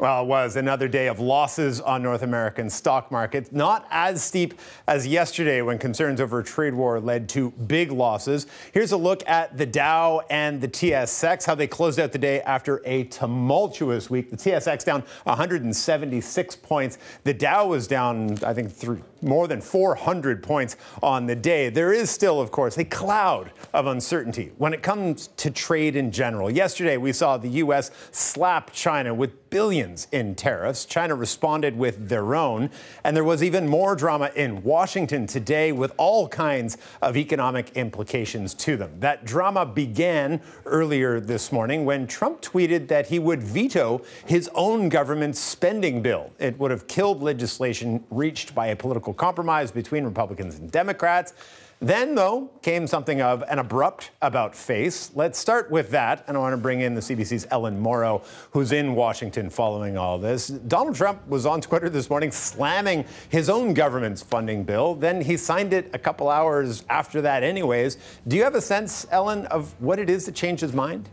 Well, it was another day of losses on North American stock markets. Not as steep as yesterday when concerns over a trade war led to big losses. Here's a look at the Dow and the TSX, how they closed out the day after a tumultuous week. The TSX down 176 points. The Dow was down, I think, more than 400 points on the day. There is still, of course, a cloud of uncertainty when it comes to trade in general. Yesterday, we saw the U.S. slap China with billions in tariffs. China responded with their own. And there was even more drama in Washington today with all kinds of economic implications to them. That drama began earlier this morning when Trump tweeted that he would veto his own government's spending bill. It would have killed legislation reached by a political compromise between Republicans and Democrats. Then, though, came something of an abrupt about-face. Let's start with that, and I want to bring in the CBC's Ellen Morrow, who's in Washington following all this. Donald Trump was on Twitter this morning slamming his own government's funding bill. Then he signed it a couple hours after that anyways. Do you have a sense, Ellen, of what it is that changed his mind?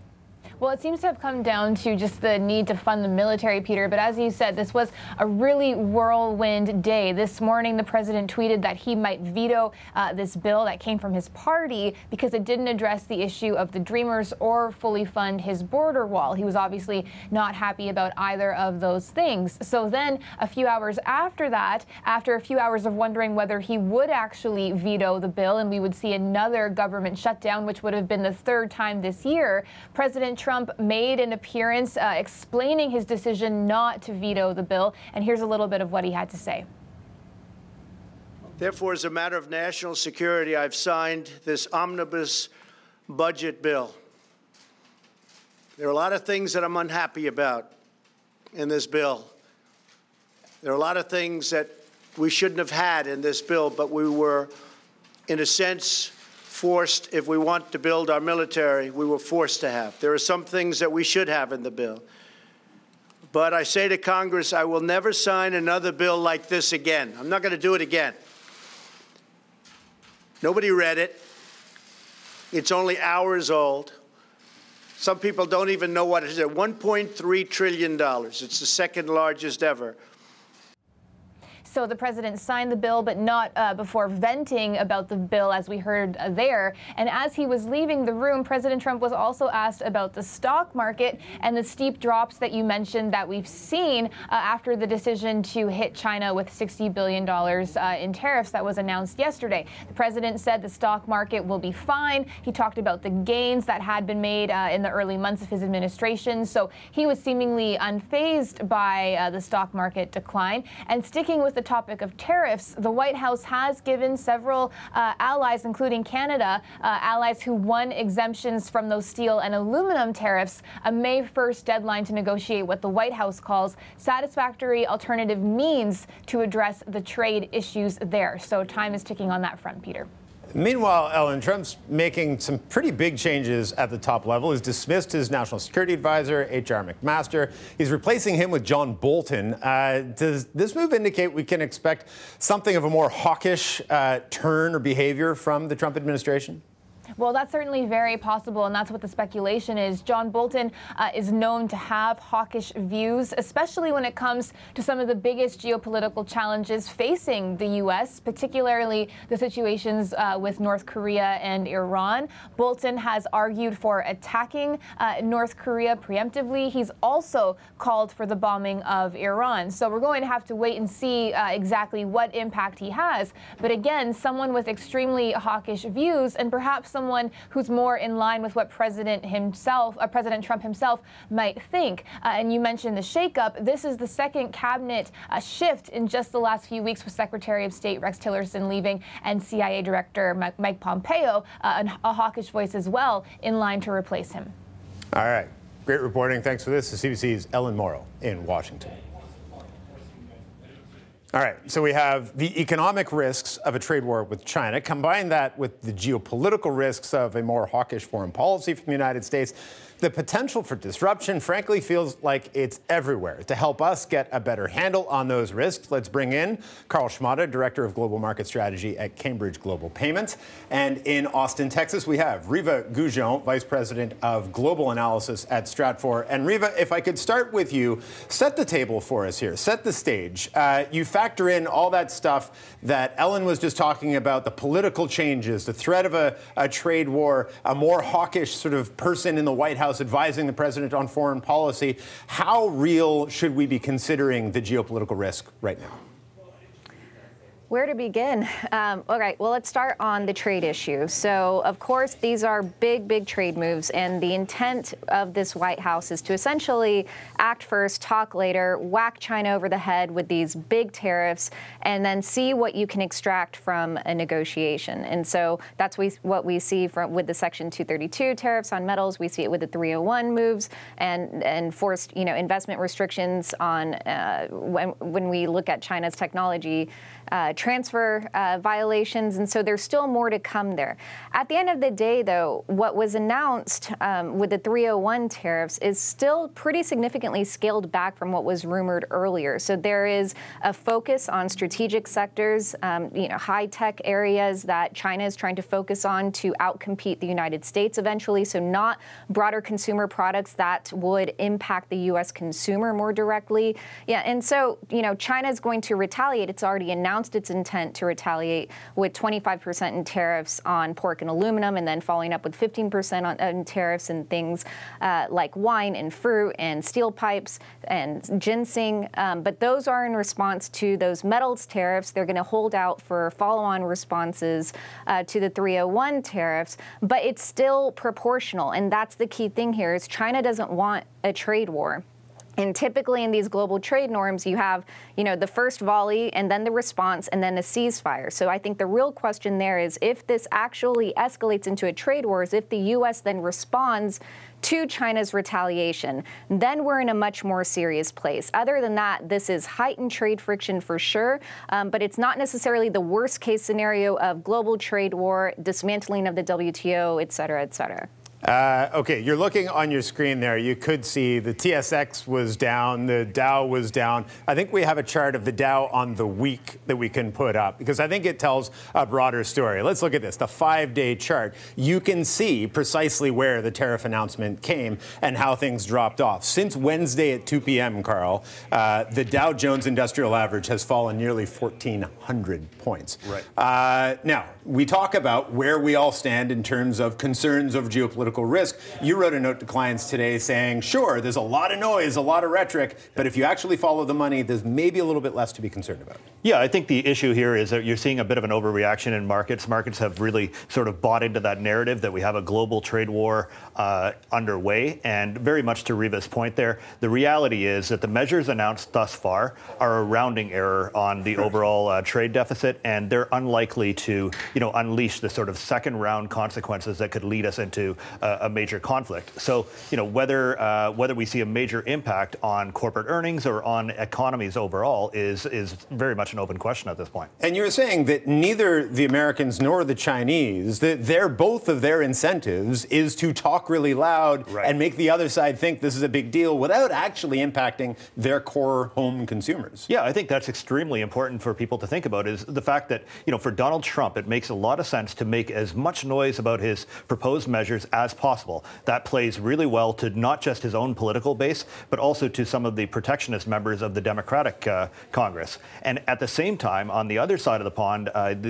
Well, it seems to have come down to just the need to fund the military, Peter. But as you said, this was a really whirlwind day. This morning, the president tweeted that he might veto this bill that came from his party because it didn't address the issue of the Dreamers or fully fund his border wall. He was obviously not happy about either of those things. So then a few hours after that, after a few hours of wondering whether he would actually veto the bill and we would see another government shutdown, which would have been the third time this year, President Trump made an appearance explaining his decision not to veto the bill. And here's a little bit of what he had to say. Therefore, as a matter of national security, I've signed this omnibus budget bill. There are a lot of things that I'm unhappy about in this bill. There are a lot of things that we shouldn't have had in this bill, but we were, in a sense, forced. If we want to build our military, we were forced to have. There are some things that we should have in the bill. But I say to Congress, I will never sign another bill like this again. I'm not going to do it again. Nobody read it. It's only hours old. Some people don't even know what it is. $1.3 trillion. It's the second largest ever. So the president signed the bill, but not before venting about the bill, as we heard there. And as he was leaving the room, President Trump was also asked about the stock market and the steep drops that you mentioned that we've seen after the decision to hit China with $60 billion in tariffs that was announced yesterday. The president said the stock market will be fine. He talked about the gains that had been made in the early months of his administration. So he was seemingly unfazed by the stock market decline. And sticking with the topic of tariffs, the White House has given several allies, including Canada, allies who won exemptions from those steel and aluminum tariffs, a May 1st deadline to negotiate what the White House calls satisfactory alternative means to address the trade issues there. So time is ticking on that front, Peter. Meanwhile, Ellen, Trump's making some pretty big changes at the top level. He's dismissed his national security advisor, H.R. McMaster. He's replacing him with John Bolton. Does this move indicate we can expect something of a more hawkish turn or behavior from the Trump administration? Well, that's certainly very possible, and that's what the speculation is. John Bolton is known to have hawkish views, especially when it comes to some of the biggest geopolitical challenges facing the U.S., particularly the situations with North Korea and Iran. Bolton has argued for attacking North Korea preemptively. He's also called for the bombing of Iran. So we're going to have to wait and see exactly what impact he has. But again, someone with extremely hawkish views, and perhaps someone who's more in line with what President Trump himself might think. And you mentioned the shakeup. This is the second cabinet shift in just the last few weeks, with Secretary of State Rex Tillerson leaving and CIA Director Mike Pompeo, a hawkish voice as well, in line to replace him. All right. Great reporting. Thanks for this. The CBC's Ellen Morrow in Washington. All right, so we have the economic risks of a trade war with China. Combine that with the geopolitical risks of a more hawkish foreign policy from the United States. the potential for disruption, frankly, feels like it's everywhere. To help us get a better handle on those risks, let's bring in Carl Schmada, Director of Global Market Strategy at Cambridge Global Payments. And in Austin, Texas, we have Riva Goujon, Vice President of Global Analysis at Stratfor. And Riva, if I could start with you, set the table for us here, set the stage. You factor in all that stuff that Ellen was just talking about, the political changes, the threat of a trade war, a more hawkish sort of person in the White House advising the president on foreign policy. How real should we be considering the geopolitical risk right now? Where to begin? All right, well, let's start on the trade issue. So, of course, these are big trade moves, and the intent of this White House is to essentially act first, talk later, whack China over the head with these big tariffs, and then see what you can extract from a negotiation. And so that's what we see with the Section 232 tariffs on metals. We see it with the 301 moves and forced, investment restrictions on when we look at China's technology transfer violations, and so there's still more to come there. At the end of the day, though, what was announced with the 301 tariffs is still pretty significantly scaled back from what was rumored earlier. So there is a focus on strategic sectors, high-tech areas that China is trying to focus on to outcompete the United States eventually, so not broader consumer products that would impact the U.S. consumer more directly. Yeah, and so, China is going to retaliate. It's already announced its intent to retaliate with 25% in tariffs on pork and aluminum, and then following up with 15% on tariffs and things like wine and fruit and steel pipes and ginseng. But those are in response to those metals tariffs. They're going to hold out for follow-on responses to the 301 tariffs, but it's still proportional. And that's the key thing here is China doesn't want a trade war. And typically in these global trade norms, you have, the first volley and then the response and then a ceasefire. So I think the real question there is if this actually escalates into a trade war, is if the U.S. then responds to China's retaliation, then we're in a much more serious place. Other than that, this is heightened trade friction for sure, but it's not necessarily the worst case scenario of global trade war, dismantling of the WTO, et cetera, et cetera. Okay, you're looking on your screen there. You could see the TSX was down, the Dow was down. I think we have a chart of the Dow on the week that we can put up because I think it tells a broader story. Let's look at this, the 5-day chart. You can see precisely where the tariff announcement came and how things dropped off. Since Wednesday at 2 p.m., Carl, the Dow Jones Industrial Average has fallen nearly 1,400 points. Right. Now, we talk about where we all stand in terms of concerns of geopolitical risk. You wrote a note to clients today saying, sure, there's a lot of noise, a lot of rhetoric, but if you actually follow the money, there's maybe a little bit less to be concerned about. Yeah, I think the issue here is that you're seeing a bit of an overreaction in markets. Markets have really sort of bought into that narrative that we have a global trade war underway. And very much to Riva's point there, the reality is that the measures announced thus far are a rounding error on the overall trade deficit, and they're unlikely to, unleash the sort of second round consequences that could lead us into a major conflict. So, whether we see a major impact on corporate earnings or on economies overall is very much an open question at this point. And you're saying that neither the Americans nor the Chinese, that both of their incentives is to talk really loud and make the other side think this is a big deal without actually impacting their core home consumers. Yeah, I think that's extremely important for people to think about is the fact that, for Donald Trump, it makes a lot of sense to make as much noise about his proposed measures as possible. That plays really well to not just his own political base, but also to some of the protectionist members of the Democratic Congress. And at the same time, on the other side of the pond,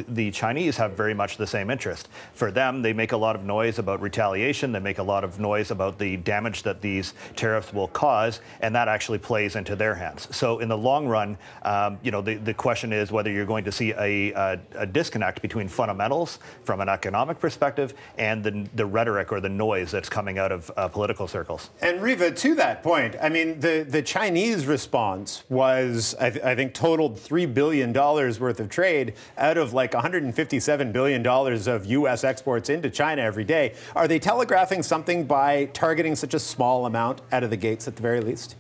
the Chinese have very much the same interest. For them, they make a lot of noise about retaliation. They make a lot of noise about the damage that these tariffs will cause, and that actually plays into their hands. So in the long run, the question is whether you're going to see a disconnect between fundamentals from an economic perspective and the rhetoric or the noise that's coming out of political circles. And Riva, to that point, I mean, the Chinese response was, I think, totaled $3 billion worth of trade out of like $157 billion of U.S. exports into China every day. Are they telegraphing something by targeting such a small amount out of the gates at the very least?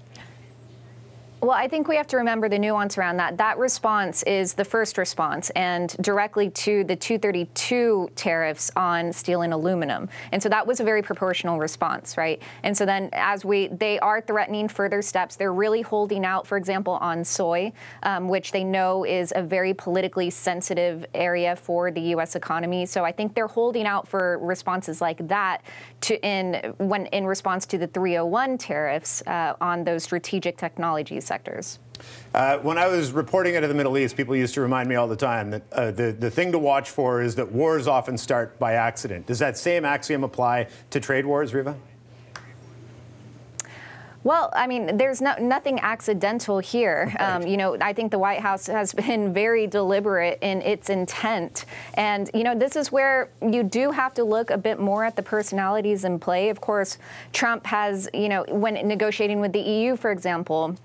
Well, I think we have to remember the nuance around that. That response is the first response and directly to the 232 tariffs on steel and aluminum. And so that was a very proportional response, right? And so then they are threatening further steps. They're really holding out, for example, on soy, which they know is a very politically sensitive area for the U.S. economy. So I think they're holding out for responses like that in response to the 301 tariffs on those strategic technologies sectors. When I was reporting out of the Middle East, people used to remind me all the time that the thing to watch for is that wars often start by accident. Does that same axiom apply to trade wars, Riva? Well, I mean, there's nothing accidental here. Right. I think the White House has been very deliberate in its intent. And, this is where you do have to look a bit more at the personalities in play. Of course, Trump has, when negotiating with the EU, for example,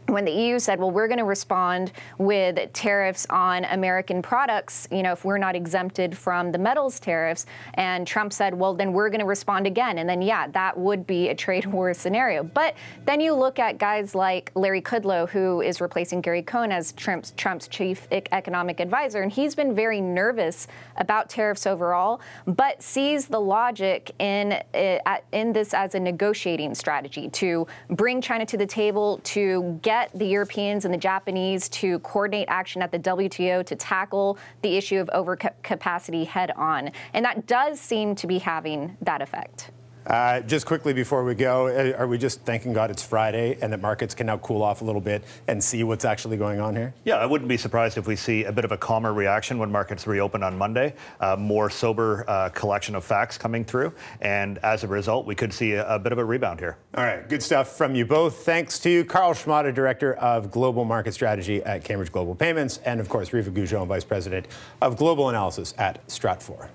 when the EU said, well, we're going to respond with tariffs on American products, if we're not exempted from the metals tariffs, and Trump said, well, then we're going to respond again. And then, yeah, that would be a trade war scenario. But then you look at guys like Larry Kudlow, who is replacing Gary Cohn as Trump's chief economic advisor, and he's been very nervous about tariffs overall, but sees the logic in this as a negotiating strategy to bring China to the table, to get the Europeans and the Japanese to coordinate action at the WTO to tackle the issue of overcapacity head on. And that does seem to be having that effect. Just quickly before we go, are we just thanking God it's Friday and that markets can now cool off a little bit and see what's actually going on here? Yeah, I wouldn't be surprised if we see a bit of a calmer reaction when markets reopen on Monday, more sober collection of facts coming through. And as a result, we could see a bit of a rebound here. All right, good stuff from you both. Thanks to Carl Schmada, Director of Global Market Strategy at Cambridge Global Payments, and of course, Riva Goujon, Vice President of Global Analysis at Stratfor.